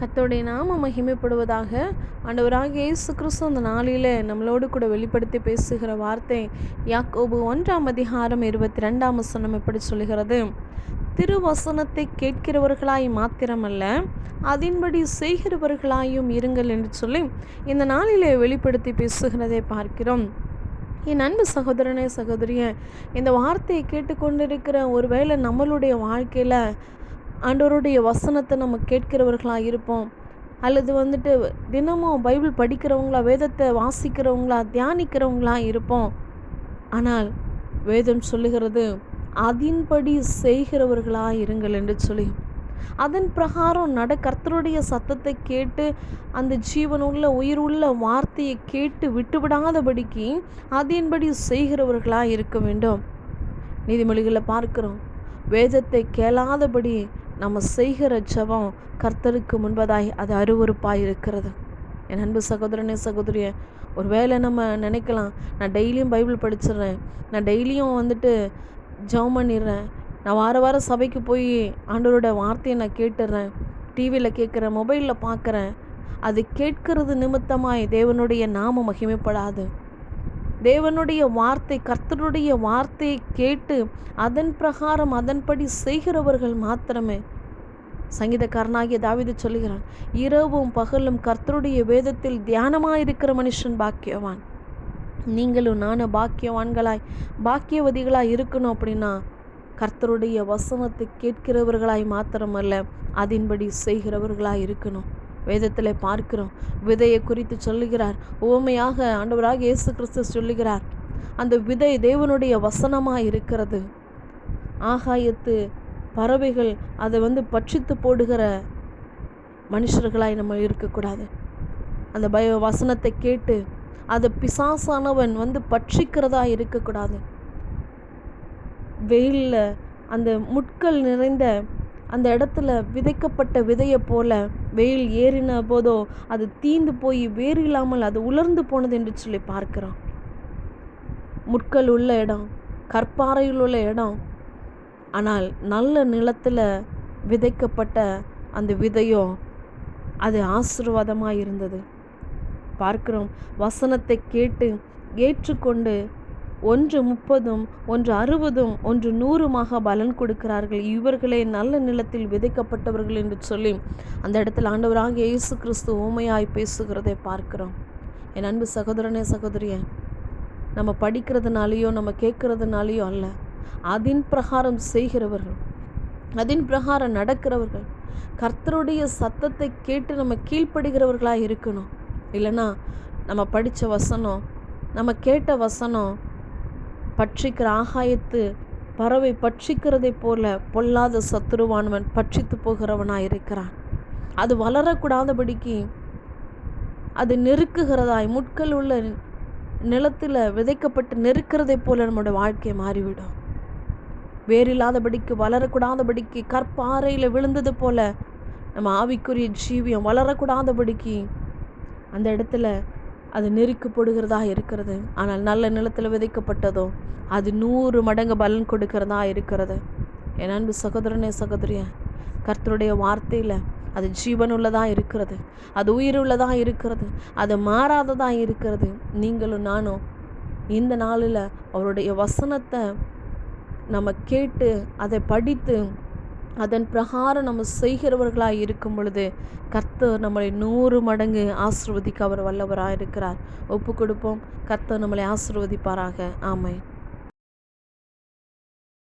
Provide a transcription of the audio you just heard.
கர்த்தருடைய நாமம் மகிமைப்படுவதாக. ஆண்டவராகிய இயேசு கிறிஸ்து அந்த நாளிலே நம்மளோடு கூட வெளிப்படுத்தி பேசுகிற வார்த்தை யாக்கோபு 1 அதிகாரம் 22 இப்படி சொல்லுகிறது: திருவசனத்தை கேட்கிறவர்களாய் மாத்திரமல்ல, அதின்படி செய்கிறவர்களாயும் இருங்கள் என்று சொல்லி இந்த நாளிலே வெளிப்படுத்தி பேசுகிறதை பார்க்கிறோம். என் அன்பு சகோதரனே, சகோதரியே, இந்த வார்த்தையை கேட்டுக்கொண்டிருக்கிற ஒருவேளை நம்மளுடைய வாழ்க்கையில் ஆண்டவருடைய வசனத்தை நம்ம கேட்கிறவர்களாக இருப்போம், அல்லது தினமும் பைபிள் படிக்கிறவங்களா, வேதத்தை வாசிக்கிறவங்களா, தியானிக்கிறவங்களா இருப்போம். ஆனால் வேதம் சொல்லுகிறது, அதின்படி செய்கிறவர்களாக இருங்கள் என்று சொல்லி. அதன் பிரகாரம் கர்த்தருடைய சத்தத்தை கேட்டு அந்த ஜீவனுள்ள உயிருள்ள வார்த்தையை கேட்டு விட்டுவிடாதபடிக்கு அதின்படி செய்கிறவர்களாக இருக்க வேண்டும். நீதிமொழிகளை பார்க்கிறோம், வேதத்தை கேளாதபடி நம்ம செய்கிற ஜெபம் கர்த்தருக்கு முன்பதாய் அது அருவருப்பாய் இருக்கிறது. என் அன்பு சகோதரனே, சகோதரியே, ஒரு வேளை நம்ம நினைக்கலாம், நான் டெய்லியும் பைபிள் படிச்சிடுறேன், நான் டெய்லியும் ஜெபம் பண்ணிடுறேன், நான் வாரம் சபைக்கு போய் ஆண்டவரோட வார்த்தையை நான் கேட்டுடுறேன், டிவியில் கேட்குறேன், மொபைலில் பார்க்குறேன். அது கேட்கறது நிமித்தமாய் தேவனுடைய நாமம் மகிமைப்படாது. தேவனுடைய வார்த்தை, கர்த்தருடைய வார்த்தையை கேட்டு அதன் பிரகாரம் அதன்படி செய்கிறவர்கள் மாத்திரமே. சங்கீதக்காரனாகிய தாவீது சொல்லுகிறான், இரவும் பகலும் கர்த்தருடைய வேதத்தில் தியானமாயிருக்கிற மனுஷன் பாக்கியவான். நீங்களும் நானும் பாக்கியவதிகளாய் இருக்கணும். அப்படின்னா கர்த்தருடைய வசனத்தை கேட்கிறவர்களாய் மாத்திரமல்ல, அதின்படி செய்கிறவர்களாய் இருக்கணும். வேதத்தில் பார்க்கிறோம், விதையை குறித்து சொல்லுகிறார். உவமையாக ஆண்டவராக இயேசு கிறிஸ்து சொல்லுகிறார், அந்த விதை தேவனுடைய வசனமாக இருக்கிறது. ஆகாயத்து பறவைகள் அதை பட்சித்து போடுகிற மனுஷர்களாய் நம்ம இருக்கக்கூடாது. அந்த வசனத்தை கேட்டு அதை பிசாசானவன் பட்சிக்கிறதா இருக்கக்கூடாது. வெயிலில் அந்த முட்கள் நிறைந்த அந்த இடத்துல விதைக்கப்பட்ட விதையை போல வெயில் ஏறின போதோ அது தீந்து போய் வேறு இல்லாமல் அது உலர்ந்து போனது என்று சொல்லி பார்க்கிறோம். முட்கள் உள்ள இடம், கற்பாறையில் உள்ள இடம், ஆனால் நல்ல நிலத்தில் விதைக்கப்பட்ட அந்த விதையோ அது ஆசீர்வாதமாக இருந்தது. பார்க்கிறோம், வசனத்தை கேட்டு ஏற்றுக்கொண்டு 1 30, 1 60, 1 100 பலன் கொடுக்கிறார்கள். இவர்களே நல்ல நிலத்தில் விதைக்கப்பட்டவர்கள் என்று சொல்லி அந்த இடத்துல ஆண்டவராகிய இயேசு கிறிஸ்து உவமையாய் பேசுகிறதை பார்க்கிறோம். என் அன்பு சகோதரனே, சகோதரியே, நம்ம படிக்கிறதுனாலேயோ நம்ம கேட்கறதுனாலேயோ அல்ல, அதின் பிரகாரம் செய்கிறவர்கள், அதின் பிரகாரம் நடக்கிறவர்கள், கர்த்தருடைய சத்தத்தை கேட்டு நம்ம கீழ்ப்படுகிறவர்களாக இருக்கணும். இல்லைன்னா நம்ம படித்த வசனம், நம்ம கேட்ட வசனம் பட்சிக்கிற ஆகாயத்து பறவை பட்சிக்கிறதை போல பொல்லாத சத்துருவானவன் பட்சித்து போகிறவனாய் இருக்கிறான். அது வளரக்கூடாதபடிக்கு அது நெருக்குகிறதாய், முட்கள் உள்ள நிலத்தில் விதைக்கப்பட்டு நெருக்கிறதை போல நம்முடைய வாழ்க்கை மாறிவிடும். வேறில்லாதபடிக்கு, வளரக்கூடாதபடிக்கு, கற்பாறையில் விழுந்தது போல நம்ம ஆவிக்குரிய ஜீவியம் வளரக்கூடாதபடிக்கு அந்த இடத்துல அது நெருக்கப்படுகிறதா இருக்கிறது. ஆனால் நல்ல நிலத்தில் விதைக்கப்பட்டதோ அது 100 மடங்கு பலன் கொடுக்கிறதா இருக்கிறது. என் அன்பு சகோதரனே, சகோதரியா, கர்த்தருடைய வார்த்தையில் அது ஜீவனுள்ளதாக இருக்கிறது, அது உயிருள்ளதாக இருக்கிறது, அது மாறாததாக இருக்கிறது. நீங்களும் நானும் இந்த நாளில் அவருடைய வசனத்தை நம்ம கேட்டு அதை படித்து அதன் பிரகாரம் நம்ம செய்கிறவர்களாக இருக்கும் பொழுது கர்த்தர் நம்மளை 100 மடங்கு ஆசீர்வதிக்க அவர் வல்லவராக இருக்கிறார். ஒப்பு கொடுப்போம். கர்த்தர் நம்மளை ஆசீர்வதிப்பாராக. ஆமென்.